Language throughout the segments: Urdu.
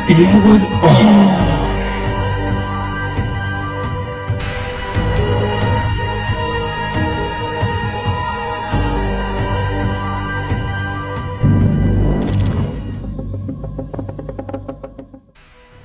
evil eye.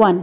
1,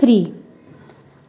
3,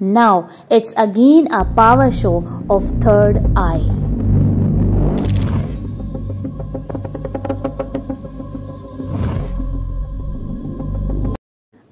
Now it's again a power show of third eye.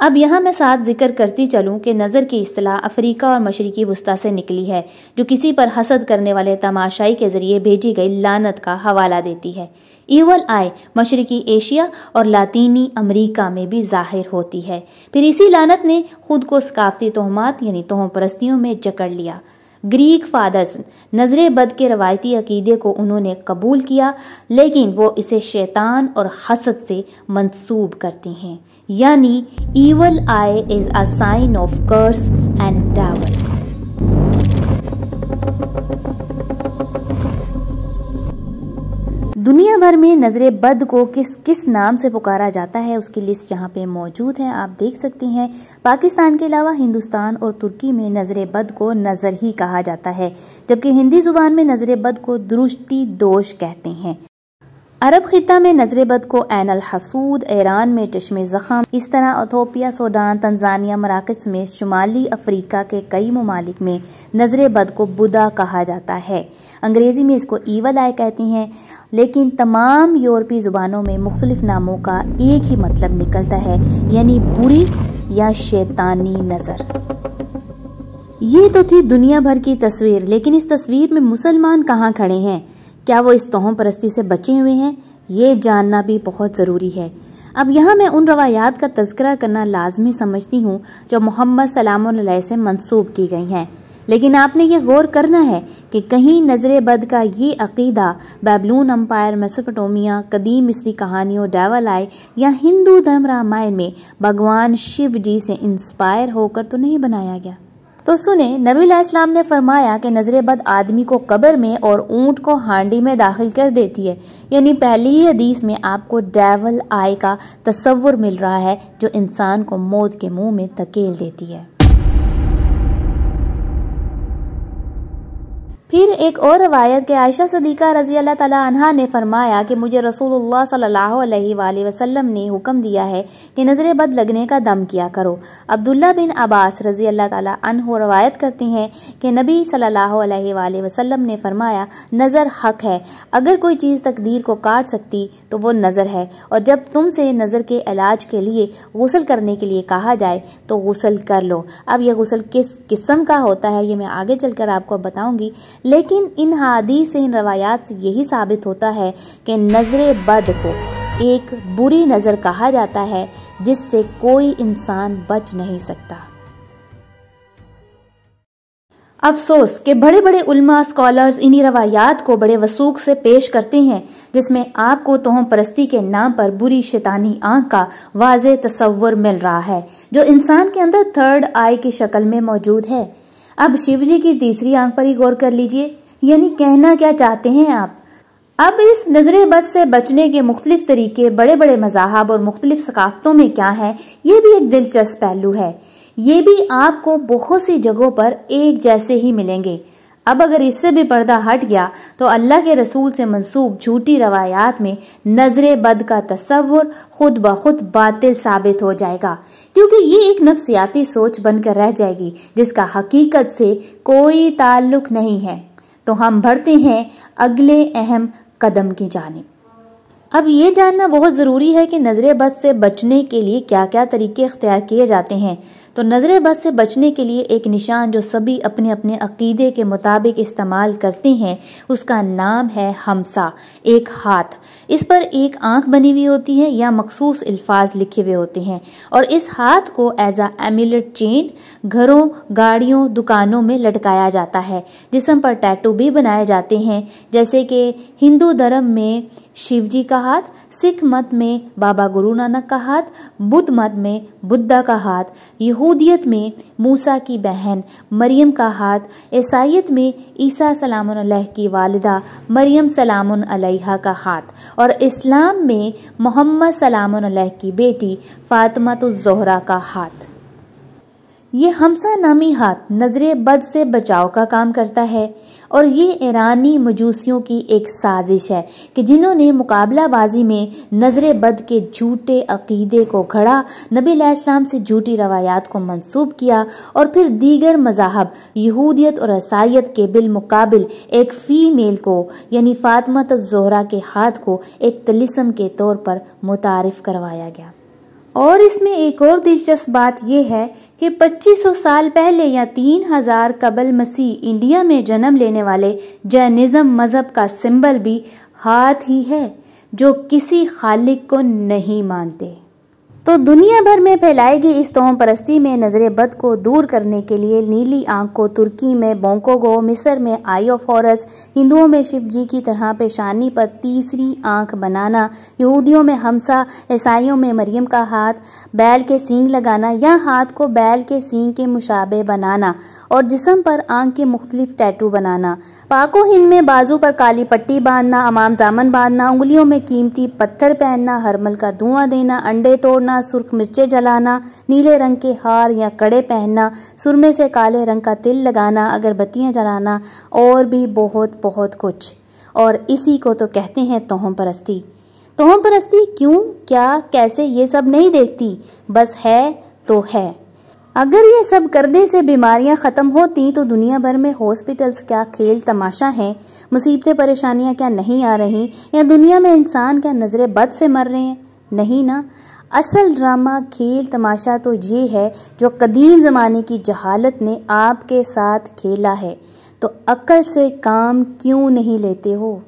اب یہاں میں ساتھ ذکر کرتی چلوں کہ نظر کی اصطلاح افریقہ اور مشرقی وسطی سے نکلی ہے، جو کسی پر حسد کرنے والے تماشائی کے ذریعے بھیجی گئی لعنت کا حوالہ دیتی ہے۔ ایول آئی مشرقی ایشیا اور لاطینی امریکہ میں بھی ظاہر ہوتی ہے۔ پھر اسی لعنت نے خود کو ثقافتی تہمات یعنی توہم پرستیوں میں جکڑ لیا۔ گریک فادرز نظر بد کے روایتی عقیدے کو انہوں نے قبول کیا، لیکن وہ اسے شیطان اور حسد سے منسوب کرتے ہیں، یعنی evil eye is a sign of curse and devil. دنیا بھر میں نظر بد کو کس کس نام سے پکارا جاتا ہے اس کی لسٹ یہاں پہ موجود ہے، آپ دیکھ سکتے ہیں۔ پاکستان کے علاوہ ہندوستان اور ترکی میں نظر بد کو نظر ہی کہا جاتا ہے، جبکہ ہندی زبان میں نظر بد کو درشتی دوش کہتے ہیں۔ عرب خطہ میں نظر بد کو عین الحسود، ایران میں چشم زخم، اس طرح ایتھوپیا، سوڈان، تنزانیہ، مراکش میں شمالی افریقہ کے کئی ممالک میں نظر بد کو بدا کہا جاتا ہے۔ انگریزی میں اس کو ایول آئی کہتے ہیں، لیکن تمام یورپی زبانوں میں مختلف ناموں کا ایک ہی مطلب نکلتا ہے، یعنی بری یا شیطانی نظر۔ یہ تو تھی دنیا بھر کی تصویر، لیکن اس تصویر میں مسلمان کہاں کھڑے ہیں؟ کیا وہ اس توہم پرستی سے بچے ہوئے ہیں؟ یہ جاننا بھی بہت ضروری ہے۔ اب یہاں میں ان روایات کا تذکرہ کرنا لازمی سمجھتی ہوں جو محمد سلام علیہ سے منسوب کی گئی ہیں، لیکن آپ نے یہ غور کرنا ہے کہ کہیں نظر بد کا یہ عقیدہ بیبلون امپائر، میسوپوٹیمیا، قدیم مصری کہانیوں، ڈیول آئی یا ہندو دھرم رامائن میں بھگوان شیو جی سے انسپائر ہو کر تو نہیں بنایا گیا؟ تو سنیں، نبی علیہ السلام نے فرمایا کہ نظر بد آدمی کو قبر میں اور اونٹ کو ہانڈی میں داخل کر دیتی ہے، یعنی پہلی حدیث میں آپ کو ڈیول آئی کا تصور مل رہا ہے جو انسان کو موت کے منہ میں دھکیل دیتی ہے۔ پھر ایک اور روایت کہ عائشہ صدیقہ رضی اللہ تعالیٰ عنہا نے فرمایا کہ مجھے رسول اللہ صلی اللہ علیہ وآلہ وسلم نے حکم دیا ہے کہ نظر بد لگنے کا دم کیا کرو۔ عبداللہ بن عباس رضی اللہ تعالیٰ عنہ روایت کرتے ہیں کہ نبی صلی اللہ علیہ وآلہ وسلم نے فرمایا، نظر حق ہے، اگر کوئی چیز تقدیر کو کاٹ سکتی تو وہ نظر ہے، اور جب تم سے نظر کے علاج کے لیے غسل کرنے کے لیے کہا جائے تو غسل کر لو۔ اب یہ غسل کس قسم کا ہوتا ہے یہ میں آگے چل کر آپ کو بتاؤں گی، لیکن ان حدیث سے، ان روایات سے یہی ثابت ہوتا ہے کہ نظر بد کو ایک بری نظر کہا جاتا ہے جس سے کوئی انسان بچ نہیں سکتا۔ افسوس کہ بڑے بڑے علماء، اسکالرز انہی روایات کو بڑے وثوق سے پیش کرتے ہیں جس میں آپ کو توہم پرستی کے نام پر بری شیطانی آنکھ کا واضح تصور مل رہا ہے جو انسان کے اندر تھرڈ آئی کی شکل میں موجود ہے۔ اب شیو جی کی تیسری آنکھ پر ہی غور کر لیجئے، یعنی کہنا کیا چاہتے ہیں آپ؟ اب اس نظر بد سے بچنے کے مختلف طریقے بڑے بڑے مذاہب اور مختلف ثقافتوں میں کیا ہیں، یہ بھی ایک دلچسپ پہلو ہے۔ یہ بھی آپ کو بہت سی جگہوں پر ایک جیسے ہی ملیں گے۔ اب اگر اس سے بھی پردہ ہٹ گیا تو اللہ کے رسول سے منسوب جھوٹی روایات میں نظر بد کا تصور خود بخود باطل ثابت ہو جائے گا، کیونکہ یہ ایک نفسیاتی سوچ بن کر رہ جائے گی جس کا حقیقت سے کوئی تعلق نہیں ہے۔ تو ہم بڑھتے ہیں اگلے اہم قدم کی جانب۔ اب یہ جاننا بہت ضروری ہے کہ نظر بد سے بچنے کے لیے کیا کیا طریقے اختیار کیے جاتے ہیں۔ تو نظر بد سے بچنے کے لیے ایک نشان جو سبھی اپنے اپنے عقیدے کے مطابق استعمال کرتے ہیں، اس کا نام ہے ہمسا، ایک ہاتھ۔ اس پر ایک آنکھ بنی ہوئی ہوتی ہے یا مخصوص الفاظ لکھے ہوئے ہوتے ہیں، اور اس ہاتھ کو ایز اے ایمیلیٹ چین گھروں، گاڑیوں، دکانوں میں لٹکایا جاتا ہے۔ جسم پر ٹیٹو بھی بنائے جاتے ہیں، جیسے کہ ہندو دھرم میں شیو جی کا ہاتھ، سکھ مت میں بابا گرو نانک کا ہاتھ، بدھ مت میں بدھا کا ہاتھ، یہودیت میں موسیٰ کی بہن مریم کا ہاتھ، عیسائیت میں عیسیٰ سلام علیہ کی والدہ مریم سلام علیہا کا ہاتھ، اور اسلام میں محمد سلام علیہ کی بیٹی فاطمہ الزہرا کا ہاتھ۔ یہ ہمسا نامی ہاتھ نظر بد سے بچاؤ کا کام کرتا ہے، اور یہ ایرانی مجوسیوں کی ایک سازش ہے کہ جنہوں نے مقابلہ بازی میں نظر بد کے جھوٹے عقیدے کو گھڑا، نبی علیہ السلام سے جھوٹی روایات کو منسوب کیا، اور پھر دیگر مذاہب یہودیت اور عیسائیت کے بالمقابل ایک فیمیل کو یعنی فاطمہ الزہرا کے ہاتھ کو ایک طلسم کے طور پر متعارف کروایا گیا۔ اور اس میں ایک اور دلچسپ بات یہ ہے کہ 2500 سال پہلے یا 3000 قبل مسیح انڈیا میں جنم لینے والے جینزم مذہب کا سمبل بھی ہاتھ ہی ہے، جو کسی خالق کو نہیں مانتے۔ تو دنیا بھر میں پھیلائی گئی اس توہم پرستی میں نظر بد کو دور کرنے کے لیے نیلی آنکھ کو ترکی میں بونکوگو، مصر میں آئی آف ہارس، ہندوؤں میں شیو جی کی طرح پیشانی پر تیسری آنکھ بنانا، یہودیوں میں ہمسا، عیسائیوں میں مریم کا ہاتھ بیل کے سینگ لگانا یا ہاتھ کو بیل کے سینگ کے مشابہ بنانا اور جسم پر آنکھ کے مختلف ٹیٹو بنانا، پاک و ہند میں بازو پر کالی پٹی باندھنا، امام دامن باندھنا، انگلیوں میں قیمتی پتھر پہننا، ہرمل کا دھواں دینا، انڈے توڑنا، سرخ مرچیں جلانا، نیلے رنگ کے ہار یا کڑے پہننا، سرمے سے کالے رنگ کا تل لگانا، اگربتیاں جلانا اور بھی بہت بہت کچھ۔ اور اسی کو تو کہتے ہیں توہم پرستی۔ توہم پرستی کیوں، کیا، کیسے، یہ سب نہیں دیکھتی، بس ہے تو ہے۔ اگر یہ سب کرنے سے بیماریاں ختم ہوتی تو دنیا بھر میں ہاسپٹلز کیا کھیل تماشا ہیں، مصیبتیں پریشانیاں کیا نہیں آ رہی، یا دنیا میں انسان کیا نظر بد سے مر رہے ہیں؟ نہیں نا۔ اصل ڈرامہ کھیل تماشا تو یہ ہے جو قدیم زمانے کی جہالت نے آپ کے ساتھ کھیلا ہے، تو عقل سے کام کیوں نہیں لیتے ہو؟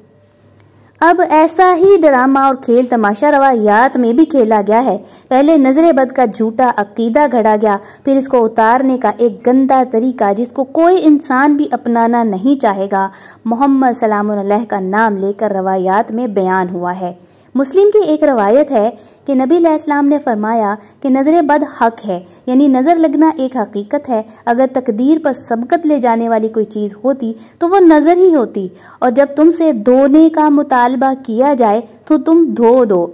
اب ایسا ہی ڈرامہ اور کھیل تماشا روایات میں بھی کھیلا گیا ہے۔ پہلے نظر بد کا جھوٹا عقیدہ گھڑا گیا، پھر اس کو اتارنے کا ایک گندا طریقہ جس کو کوئی انسان بھی اپنانا نہیں چاہے گا، محمد سلام علیہ کا نام لے کر روایات میں بیان ہوا ہے۔ مسلم کی ایک روایت ہے کہ نبی علیہ السلام نے فرمایا کہ نظر بد حق ہے، یعنی نظر لگنا ایک حقیقت ہے۔ اگر تقدیر پر سبقت لے جانے والی کوئی چیز ہوتی تو وہ نظر ہی ہوتی، اور جب تم سے دھونے کا مطالبہ کیا جائے تو تم دھو دو۔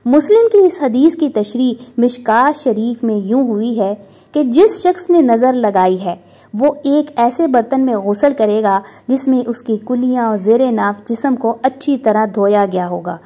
مسلم کی اس حدیث کی تشریح مشکات شریف میں یوں ہوئی ہے کہ جس شخص نے نظر لگائی ہے وہ ایک ایسے برتن میں غسل کرے گا جس میں اس کی کلیاں اور زیر ناف جسم کو اچھی طرح دھویا گیا ہوگا،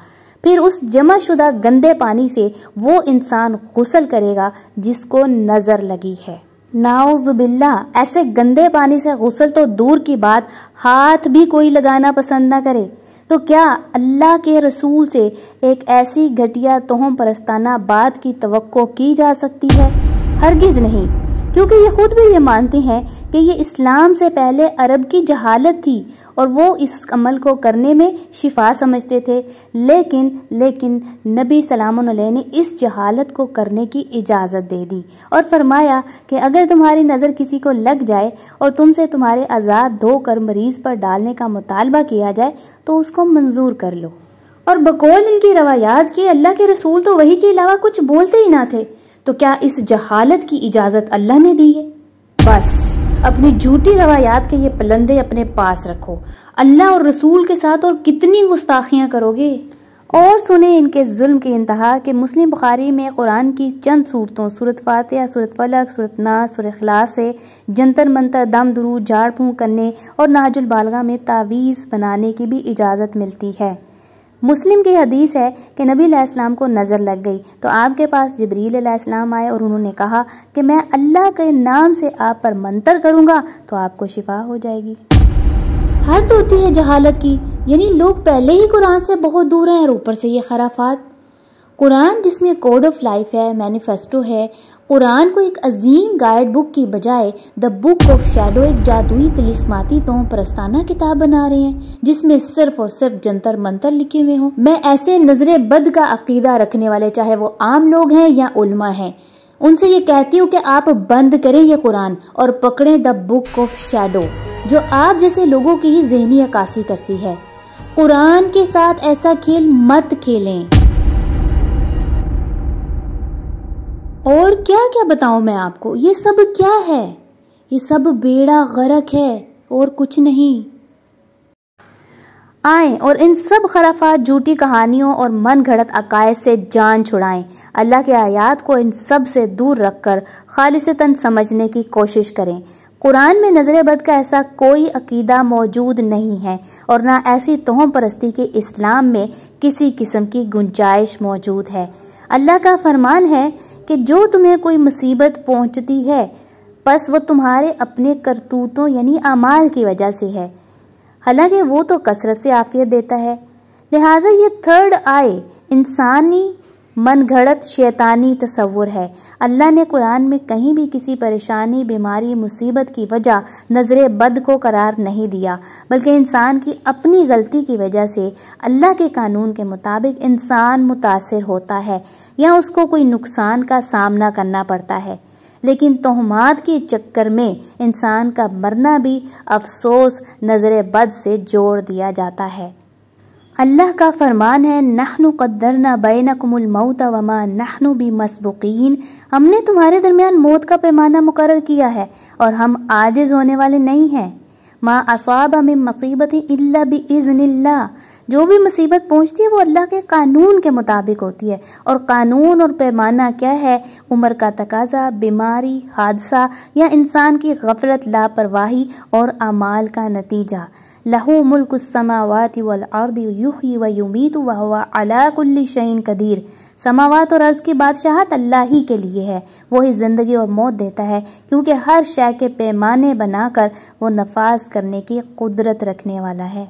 پھر اس جمع شدہ گندے پانی سے وہ انسان غسل کرے گا جس کو نظر لگی ہے۔ نعوذ باللہ، ایسے گندے پانی سے غسل تو دور کی بات، ہاتھ بھی کوئی لگانا پسند نہ کرے، تو کیا اللہ کے رسول سے ایک ایسی گھٹیا توہم پرستانہ بات کی توقع کی جا سکتی ہے؟ ہرگز نہیں، کیونکہ یہ خود بھی یہ مانتے ہیں کہ یہ اسلام سے پہلے عرب کی جہالت تھی اور وہ اس عمل کو کرنے میں شفا سمجھتے تھے، لیکن نبی سلام علیہ نے اس جہالت کو کرنے کی اجازت دے دی اور فرمایا کہ اگر تمہاری نظر کسی کو لگ جائے اور تم سے تمہارے اعضاء دھو کر مریض پر ڈالنے کا مطالبہ کیا جائے تو اس کو منظور کر لو۔ اور بقول ان کی روایات کی اللہ کے رسول تو وحی کے علاوہ کچھ بولتے ہی نہ تھے، تو کیا اس جہالت کی اجازت اللہ نے دی ہے؟ بس اپنی جھوٹی روایات کے یہ پلندے اپنے پاس رکھو، اللہ اور رسول کے ساتھ اور کتنی گستاخیاں کرو گے۔ اور سنیں ان کے ظلم کی انتہا کہ مسلم بخاری میں قرآن کی چند صورتوں، سورۃ فاتحہ، سورۃ فلق، سورۃ ناس، سورۃ اخلاص سے جنتر منتر، دم درود، جھاڑ پھونک کرنے اور نہج البالغہ میں تعویذ بنانے کی بھی اجازت ملتی ہے۔ مسلم کی حدیث ہے کہ نبی علیہ السلام کو نظر لگ گئی تو آپ کے پاس جبریل علیہ السلام آئے اور انہوں نے کہا کہ میں اللہ کے نام سے آپ پر منتر کروں گا تو آپ کو شفا ہو جائے گی۔ حد ہوتی ہے جہالت کی، یعنی لوگ پہلے ہی قرآن سے بہت دور ہیں اور اوپر سے یہ خرافات۔ قرآن جس میں کوڈ آف لائف ہے، مینیفیسٹو ہے، قرآن کو ایک عظیم گائیڈ بک کی بجائے دا بک آف شیڈو ایک جادوئی طلسماتی توہم پرستانہ کتاب بنا رہے ہیں جس میں صرف اور صرف جنتر منتر لکھے ہوئے ہوں۔ میں ایسے نظر بد کا عقیدہ رکھنے والے، چاہے وہ عام لوگ ہیں یا علماء ہیں، ان سے یہ کہتی ہوں کہ آپ بند کریں یہ قرآن اور پکڑیں دا بک آف شیڈو جو آپ جیسے لوگوں کی ہی ذہنی عکاسی کرتی ہے۔ قرآن کے ساتھ ایسا کھیل مت کھیلیں۔ اور کیا کیا بتاؤں میں آپ کو، یہ سب کیا ہے؟ یہ سب بیڑا غرق ہے اور کچھ نہیں۔ آئیں اور ان سب خرافات، جھوٹی کہانیوں اور من گھڑت عقائد سے جان چھڑائیں۔ اللہ کے آیات کو ان سب سے دور رکھ کر خالصتاً سمجھنے کی کوشش کریں۔ قرآن میں نظر بد کا ایسا کوئی عقیدہ موجود نہیں ہے اور نہ ایسی توہم پرستی کے اسلام میں کسی قسم کی گنجائش موجود ہے۔ اللہ کا فرمان ہے کہ جو تمہیں کوئی مصیبت پہنچتی ہے بس وہ تمہارے اپنے کرتوتوں یعنی اعمال کی وجہ سے ہے، حالانکہ وہ تو کثرت سے عافیت دیتا ہے۔ لہٰذا یہ تھرڈ آئی انسانی من گھڑت شیطانی تصور ہے۔ اللہ نے قرآن میں کہیں بھی کسی پریشانی، بیماری، مصیبت کی وجہ نظر بد کو قرار نہیں دیا، بلکہ انسان کی اپنی غلطی کی وجہ سے اللہ کے قانون کے مطابق انسان متاثر ہوتا ہے یا اس کو کوئی نقصان کا سامنا کرنا پڑتا ہے، لیکن تہمات کے چکر میں انسان کا مرنا بھی افسوس نظر بد سے جوڑ دیا جاتا ہے۔ اللہ کا فرمان ہے نحن قدرنا بینکم الموت وما نحن بمسبوقین، ہم نے تمہارے درمیان موت کا پیمانہ مقرر کیا ہے اور ہم عاجز ہونے والے نہیں ہیں۔ ما اصاب من مصیبت الا باذن اللہ، جو بھی مصیبت پہنچتی ہے وہ اللہ کے قانون کے مطابق ہوتی ہے، اور قانون اور پیمانہ کیا ہے؟ عمر کا تقاضا، بیماری، حادثہ یا انسان کی غفلت، لاپرواہی اور اعمال کا نتیجہ۔ لہو ملک السماوات والارض یحیی ویمیت وہو علی کل شیء قدیر، سماوات اور ارض کی بادشاہت اللہ ہی کے لیے ہے، وہی زندگی اور موت دیتا ہے، کیونکہ ہر شے کے پیمانے بنا کر وہ نفاذ کرنے کی قدرت رکھنے والا ہے۔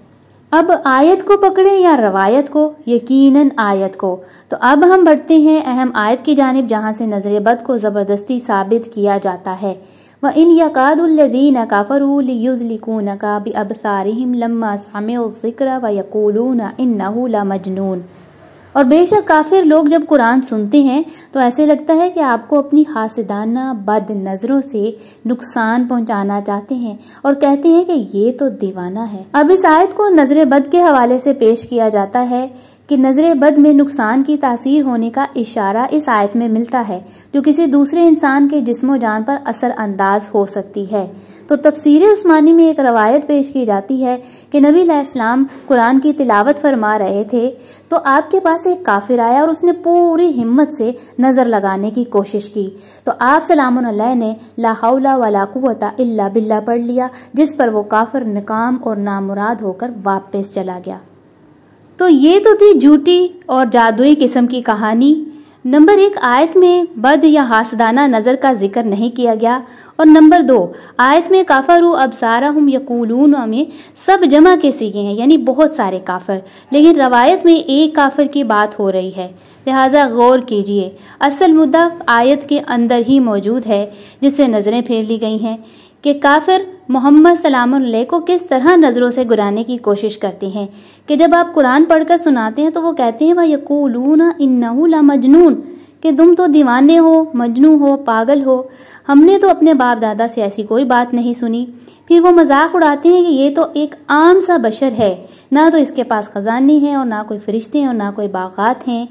اب آیت کو پکڑیں یا روایت کو؟ یقیناً آیت کو۔ تو اب ہم بڑھتے ہیں اہم آیت کی جانب، جہاں سے نظر بد کو زبردستی ثابت کیا جاتا ہے۔ وَإِنْ يَكَادُ الَّذِينَ كَفَرُوا لِيُزْلِقُونَكَ بِأَبْصَارِهِمْ لَمَّا سَمِعُوا الذِّكْرَ وَيَقُولُونَ إِنَّهُ لَمَجْنُونٌ، اور بے شک کافر لوگ جب قرآن سنتے ہیں تو ایسے لگتا ہے کہ آپ کو اپنی حاسدانہ بد نظروں سے نقصان پہنچانا چاہتے ہیں اور کہتے ہیں کہ یہ تو دیوانہ ہے۔ اب اس آیت کو نظر بد کے حوالے سے پیش کیا جاتا ہے کہ نظر بد میں نقصان کی تاثیر ہونے کا اشارہ اس آیت میں ملتا ہے، جو کسی دوسرے انسان کے جسم و جان پر اثر انداز ہو سکتی ہے۔ تو تفسیر عثمانی میں ایک روایت پیش کی جاتی ہے کہ نبی علیہ السلام قرآن کی تلاوت فرما رہے تھے تو آپ کے پاس ایک کافر آیا اور اس نے پوری ہمت سے نظر لگانے کی کوشش کی، تو آپ سلام علیہ نے لا حول ولا قوت الا باللہ پڑھ لیا، جس پر وہ کافر ناکام اور نامراد ہو کر واپس چلا گیا۔ تو یہ تو تھی جھوٹی اور جادوئی قسم کی کہانی۔ نمبر 1، آیت میں بد یا حاسدانہ نظر کا ذکر نہیں کیا گیا، اور نمبر 2، آیت میں کافروا ابصارہم یقولون میں سب جمع کے صیغے ہیں، یعنی بہت سارے کافر، لیکن روایت میں ایک کافر کی بات ہو رہی ہے، لہٰذا غور کیجئے۔ اصل مدعا آیت کے اندر ہی موجود ہے، جس سے نظریں پھیر لی گئی ہیں کہ کافر محمد سلام علیہ کو کس طرح نظروں سے گرانے کی کوشش کرتے ہیں کہ جب آپ قرآن پڑھ کر سناتے ہیں تو وہ کہتے ہیں وَيَقُولُونَ إِنَّهُ لَمَجْنُونَ، کہ تم تو دیوانے ہو، مجنوں ہو، پاگل ہو، ہم نے تو اپنے باپ دادا سے ایسی کوئی بات نہیں سنی۔ پھر وہ مذاق اڑاتے ہیں کہ یہ تو ایک عام سا بشر ہے، نہ تو اس کے پاس خزانے ہیں اور نہ کوئی فرشتے ہیں اور نہ کوئی باغات ہیں۔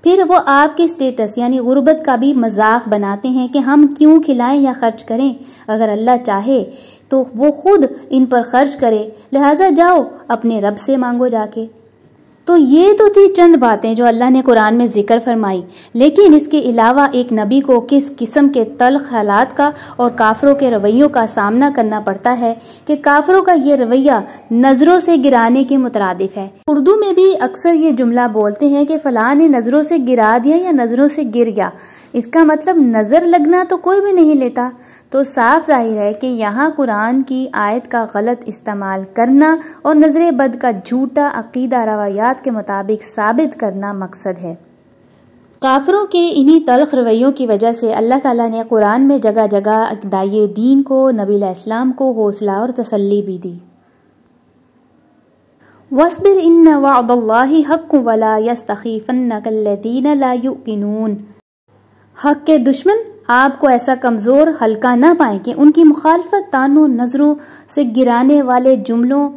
پھر وہ آپ کے سٹیٹس یعنی غربت کا بھی مذاق بناتے ہیں کہ ہم کیوں کھلائیں یا خرچ کریں، اگر اللہ چاہے تو وہ خود ان پر خرچ کرے، لہٰذا جاؤ اپنے رب سے مانگو جا کے۔ تو یہ تو تھی چند باتیں جو اللہ نے قرآن میں ذکر فرمائی، لیکن اس کے علاوہ ایک نبی کو کس قسم کے تلخ حالات کا اور کافروں کے رویوں کا سامنا کرنا پڑتا ہے کہ کافروں کا یہ رویہ نظروں سے گرانے کے مترادف ہے۔ اردو میں بھی اکثر یہ جملہ بولتے ہیں کہ فلاں نے نظروں سے گرا دیا یا نظروں سے گر گیا، اس کا مطلب نظر لگنا تو کوئی بھی نہیں لیتا۔ تو صاف ظاہر ہے کہ یہاں قرآن کی آیت کا غلط استعمال کرنا اور نظر بد کا جھوٹا عقیدہ روایات کے مطابق ثابت کرنا مقصد ہے۔ کافروں کے انہی تلخ رویوں کی وجہ سے اللہ تعالیٰ نے قرآن میں جگہ جگہ داعی دین کو، نبی علیہ السلام کو حوصلہ اور تسلی بھی دی۔ وَاصْبِرْ إِنَّ وَعْدَ اللَّهِ حَقٌّ وَلَا يَسْتَخِيفَنَّكَ الَّذِينَ لَا يُؤْمِنُونَ، حق کے دشمن آپ کو ایسا کمزور ہلکا نہ پائیں کہ ان کی مخالفت تانوں نظروں سے گرانے والے جملوں،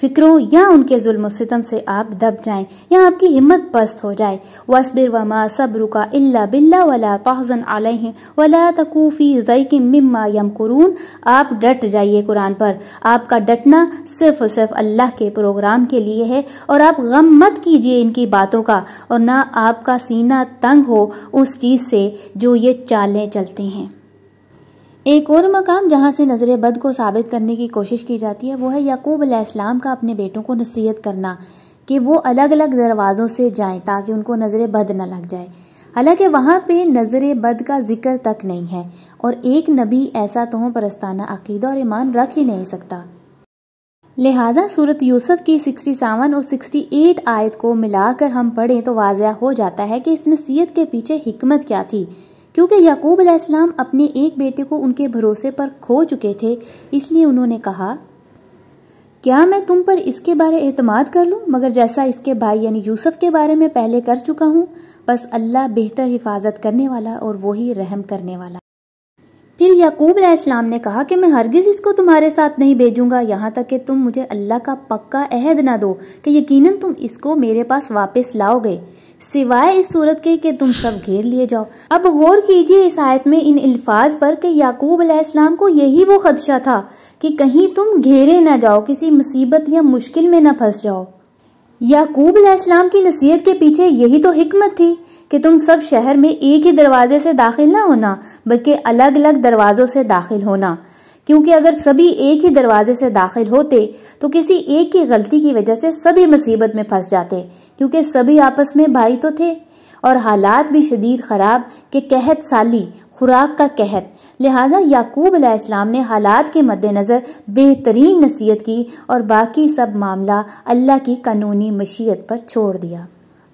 فکروں یا ان کے ظلم و ستم سے آپ دب جائیں یا آپ کی ہمت پست ہو جائے۔ وَاصْبِرْ وَمَا صَبْرُكَ إِلَّا بِاللَّهِ وَلَا تَحْزَنْ عَلَيْهِمْ وَلَا تَكُ فِي ضَيْقٍ مِّمَّا يَمْكُرُونَ، آپ ڈٹ جائیے قرآن پر، آپ کا ڈٹنا صرف اور صرف اللہ کے پروگرام کے لیے ہے، اور آپ غم مت کیجئے ان کی باتوں کا، اور نہ آپ کا سینہ تنگ ہو اس چیز سے جو یہ چالیں چلتے ہیں۔ ایک اور مقام جہاں سے نظر بد کو ثابت کرنے کی کوشش کی جاتی ہے وہ ہے یعقوب علیہ السلام کا اپنے بیٹوں کو نصیحت کرنا کہ وہ الگ الگ دروازوں سے جائیں تاکہ ان کو نظر بد نہ لگ جائے، حالانکہ وہاں پہ نظر بد کا ذکر تک نہیں ہے، اور ایک نبی ایسا توہم پرستانہ عقیدہ اور ایمان رکھ ہی نہیں سکتا۔ لہٰذا سورۃ یوسف کی 67 اور 68 آیت کو ملا کر ہم پڑھیں تو واضح ہو جاتا ہے کہ اس نصیحت کے پیچھے حکمت کیا تھی، کیونکہ یعقوب علیہ السلام اپنے ایک بیٹے کو ان کے بھروسے پر کھو چکے تھے، اس لیے انہوں نے کہا، کیا میں تم پر اس کے بارے اعتماد کر لوں مگر جیسا اس کے بھائی یعنی یوسف کے بارے میں پہلے کر چکا ہوں؟ بس اللہ بہتر حفاظت کرنے والا اور وہی رحم کرنے والا۔ پھر یعقوب علیہ السلام نے کہا کہ میں ہرگز اس کو تمہارے ساتھ نہیں بھیجوں گا یہاں تک کہ تم مجھے اللہ کا پکا عہد نہ دو کہ یقیناً تم اس کو میرے پاس واپس لاؤ گے، سوائے اس صورت کے کہ تم سب گھیر لیے جاؤ۔ اب غور کیجئے اس آیت میں ان الفاظ پر کہ یعقوب علیہ السلام کو یہی وہ خدشہ تھا کہ کہیں تم گھیرے نہ جاؤ، کسی مصیبت یا مشکل میں نہ پھنس جاؤ۔ یعقوب علیہ السلام کی نصیحت کے پیچھے یہی تو حکمت تھی کہ تم سب شہر میں ایک ہی دروازے سے داخل نہ ہونا بلکہ الگ الگ دروازوں سے داخل ہونا، کیونکہ اگر سبھی ایک ہی دروازے سے داخل ہوتے تو کسی ایک کی غلطی کی وجہ سے سبھی مصیبت میں پھنس جاتے، کیونکہ سبھی آپس میں بھائی تو تھے اور حالات بھی شدید خراب کہ قحط سالی، خوراک کا قحط۔ لہٰذا یعقوب علیہ السلام نے حالات کے مد نظر بہترین نصیحت کی اور باقی سب معاملہ اللہ کی قانونی مشیت پر چھوڑ دیا۔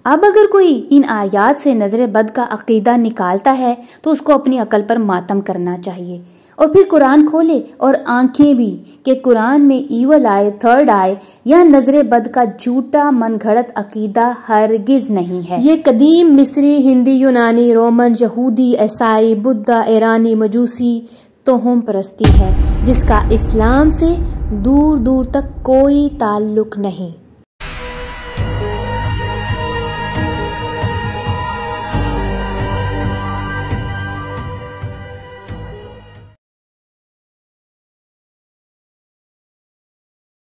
اب اگر کوئی ان آیات سے نظر بد کا عقیدہ نکالتا ہے تو اس کو اپنی عقل پر ماتم کرنا چاہیے اور پھر قرآن کھولے اور آنکھیں بھی کہ قرآن میں ایول آئے، تھرڈ آئے یا نظر بد کا جھوٹا من گھڑت عقیدہ ہرگز نہیں ہے۔ یہ قدیم مصری، ہندی، یونانی، رومن، یہودی، عیسائی، بدھا، ایرانی، مجوسی توہم پرستی ہے جس کا اسلام سے دور دور تک کوئی تعلق نہیں۔